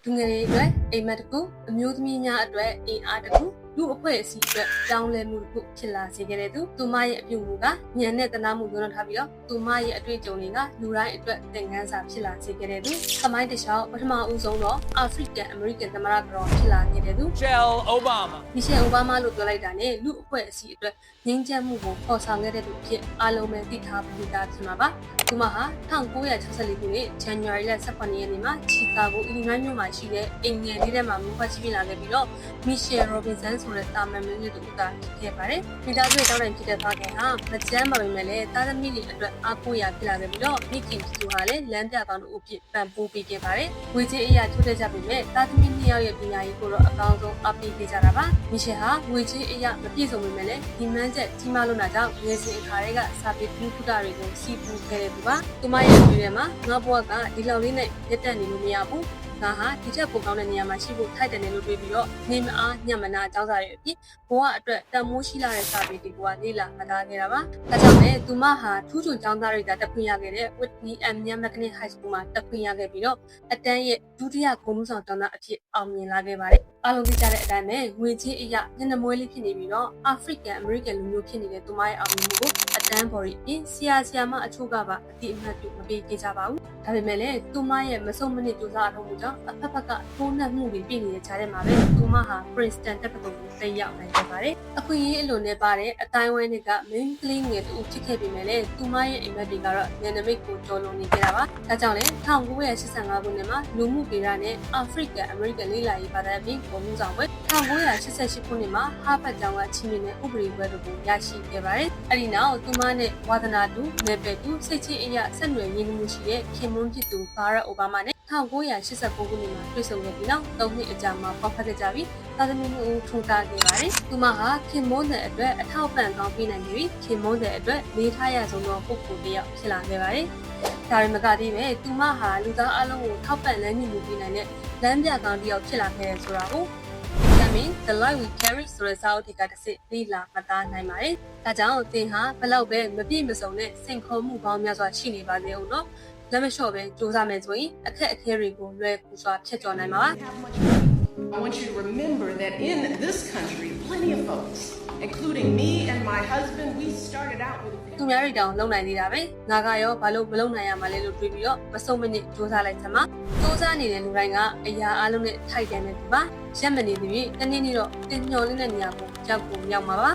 လူငယ်တွေအတွက်အိမ်မက်တစ်ခုအမျိုးသမီးများအတွက်အင်အားတစ်ခုလူအဖွဲ့အစည်းအတွက်ကြောင်းလဲမှုတစ်ခုဖြစ်လာစေခဲ့တဲ့သူမရဲ့အပြုအမူကဉာဏ်နဲ့တနာမှုညွှန်ထားပြီးတော့သူမရဲ့အတွေ့အကြုံတွေကလူတိုင်းအတွက်သင်ခန်းစာဖြစ်လာစေခဲ့တဲ့သူသမိုင်းတစ်လျှောက်ပထမဦးဆုံးတော့အာဖရိကန်အမေရိကန်သမ္မတတော်ဖြစ်လာခဲ့တဲ့သူ Michelle Obama မီရှယ်အိုဘားမားလို့ပြောလိုက်တာနဲ့လူအဖွဲ့အစည်းအတွက်ငြိမ်းချမ်းမှုကိုပေါ်ဆောင်ခဲ့တဲ့သူဖြစ်အားလုံးပဲသိထားပြီးသားဖြစ်မှာပါသူမဟာ1964ခုနှစ် January လ18ရက်နေ့မှာ Chicago Illinois မြို့မှာရှိတဲ့အင်္ဂလန်လေးထဲမှာမူဖတ်ရှိလာခဲ့ပြီးတော့ Michelle Robinson ဆိုတဲ့တာမန်မင်းလေးတူကဖြစ်ခဲ့ပါတယ်မိသားစုတောင်းတဖြစ်တဲ့သားခင်ဟာမကျန်းမာပေမဲ့လည်းသားသမီးတွေအတွက်အားကိုးရာဖြစ်လာခဲ့ပြီးတော့မိခင်သူဟာလည်းလမ်းပြကောင်းတို့အဖြစ်ပံ့ပိုးပေးခဲ့ပါတယ်ဝေချေအရာချိုးတဲ့ကြပေမဲ့သားသမီး2ယောက်ရဲ့ပညာရေးကိုတော့အကောင်းဆုံးအားပေးခဲ့ကြတာပါမီရှယ်ဟာဝေချေအရာမပြည့်စုံပေမဲ့လည်းဒီမှန်းချက်ကြီးမားလို့နာကြောင့်ငယ်စဉ်အခါတွေကစာပေပြုထုတာတွေကိုစီးပူးခဲ့တဲ့သူပါသူမရဲ့ပြည်ထဲမှာငါဘွားကဒီလောက်လေးနဲ့ရက်တက်နေလို့မရဘူးငါဟာဒီချက်ပိုကောင်းတဲ့နေရာမှာရှိဖို့ထိုက်တယ်လို့တွေးပြီးတော့နေမအားညံ့မနာအကြောင်းစာတွေအဖြစ်ဘဝအတွက်တန်မိုးရှိလာတဲ့စာပေတွေကလေ့လာမှတ်သားခဲ့တာပါ။ဒါကြောင့်လည်းသူမဟာထူးချွန်ကျောင်းသားတွေကတက်ခွင့်ရခဲ့တဲ့ Whitney M. Mechanic High School မှာတက်ခွင့်ရခဲ့ပြီးတော့အတန်းရဲ့ဒုတိယဂုဏ်ထူးဆောင်ကျောင်းသားအဖြစ်အောင်မြင်လာခဲ့ပါတယ်။အားလုံးသိကြတဲ့အတိုင်းပဲငွေကြေးအရာညနေမွေးလေးဖြစ်နေပြီးတော့ African American လူမျိုးဖြစ်နေတဲ့သူမရဲ့အောင်မြင်မှုကိုအတန်းပေါ်ရီအပြင်ဆရာမအချို့ကပါအတိအမှတ်ပြုမပေးခဲ့ကြပါဘူး။ဒါပေမဲ့လည်းသူမရဲ့မဆုံးမနစ်ကြိုးစားအထောက်မှုကြောင့်အဖက်ဖက်ကထိုးနှက်မှုတွေပြည်နေတဲ့ကြားထဲမှာပဲသူမဟာ Princeton တက္ကသိုလ်ကိုတက်ရောက်နိုင်ခဲ့ပါတယ်။အခွင့်အရေးအလိုနဲ့ပါတဲ့အတိုင်းဝိုင်းတွေက main ကလေးငယ်တူဖြစ်ခဲ့ပေမဲ့လည်းသူမရဲ့အိမ်မက်တွေကတော့ဉာဏ်နမိတ်ကိုကျော်လွန်နေခဲ့တာပါ။ဒါကြောင့်လည်း1985ခုနှစ်မှာလူမှုဗေဒနဲ့ African American လေ့လာရေးဘာသာပြင်ပုံမှုဆောင်ပွဲ1988ခုနှစ်မှာဟာဗတ်ကျောင်းကချီးမြှင့်တဲ့ဥပဒေပွဲတို့ကိုရရှိခဲ့ပါတယ်။အဲဒီနောက်သူမနဲ့ဝါသနာတူနယ်ပယ်တူစိတ်ချင်းအရာဆက်နွယ်ရင်းနှီးမှုရှိတဲ့ခင်မွန်းဖြစ်သူဘာရက်အိုဘားမားနဲ့1989ခုနှစ်မှာတွေ့ဆုံခဲ့ပြီးနောက်3နှစ်အကြာမှာပေါက်ဖက်ခဲ့ကြပြီးသားသမီးမျိုးထုံတာခဲ့ပါတယ်။သူမဟာခင်မွန်းတဲ့အတွက်အထောက်ပံ့ကောင်းပေးနိုင်ပြီးခင်မွန်းတဲ့အတွက်လေးထားရဆုံးသောပုဂ္ဂိုလ်တစ်ယောက်ဖြစ်လာခဲ့ပါတယ်။ဒါရင်မကသေးပဲသူမဟာလူသားအလုံးကိုထောက်ပံ့လမ်းညွှန်မှုပေးနိုင်တဲ့လမ်းပြကောင်းတစ်ယောက်ဖြစ်လာခဲ့တယ်ဆိုတာကိုThe Light We Carry ဆိုတဲ့စာအုပ်တွေကတစ်စစ်လေ့လာမှတ်သားနိုင်ပါတယ်။ဒါကြောင့်သင်ဟာဘလောက်ပဲမပြည့်မစုံတဲ့စိန်ခေါ်မှုပေါင်းများစွာရှိနေပါသေးအောင်နော်။လက်မလျှော့ပဲစူးစမ်းမယ်ဆိုရင်အခက်အခဲတွေကိုလွယ်ကူစွာဖြတ်ကျော်နိုင်မှာပါ။ I want you to remember that in this country, plenty of folks, including me and my husband, we started out with သူများတွေတောင်လုံနိုင်နေတာပဲငါကရောဘာလို့မလုံနိုင်ရမှာလဲလို့တွေးပြီးတော့မစုံမနစ်စူးစမ်းလိုက်စမ်းပါစူးစမ်းနေတဲ့လူတိုင်းကအရာအလုံးနဲ့ထိုက်တယ်နဲ့ဒီပါရက်မနေသေးပြီတနေ့နေ့တော့တင်ညှော်လေးတဲ့နေရာကိုကြောက်ကိုရောက်မှာပါ